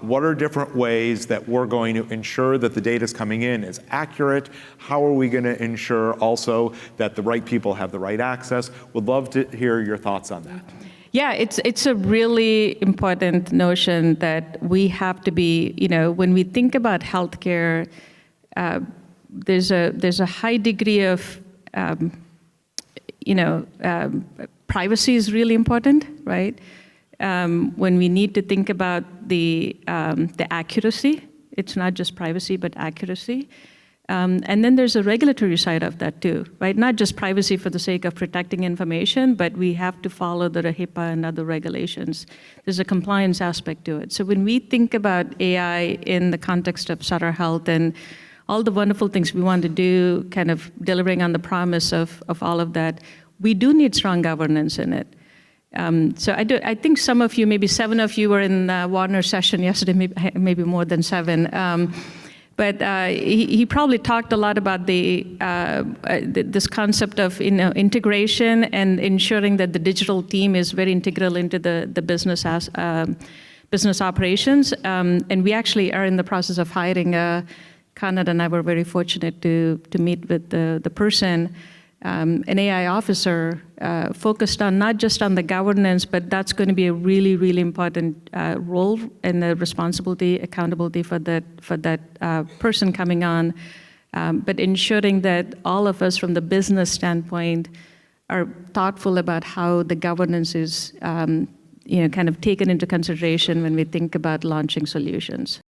What are different ways that we're going to ensure that the data is coming in is accurate? How are we going to ensure also that the right people have the right access? Would love to hear your thoughts on that. Yeah, it's a really important notion that we have to be, when we think about healthcare, there's a high degree of, privacy is really important, right? When we need to think about the accuracy, it's not just privacy, but accuracy. And then there's a regulatory side of that too, right? Not just privacy for the sake of protecting information, but we have to follow the HIPAA and other regulations. There's a compliance aspect to it. So when we think about AI in the context of Sutter Health and all the wonderful things we want to do, kind of delivering on the promise of all of that, we do need strong governance in it. So I think some of you, maybe 7 of you were in Warner's session yesterday, maybe more than 7. But he probably talked a lot about this concept of integration and ensuring that the digital team is very integral into the business operations. And we actually are in the process of hiring. Conrad and I were very fortunate to meet with the person. An AI officer focused on not just on the governance, but that's going to be a really, really important role and the responsibility, accountability for that person coming on. But ensuring that all of us from the business standpoint are thoughtful about how the governance is kind of taken into consideration when we think about launching solutions.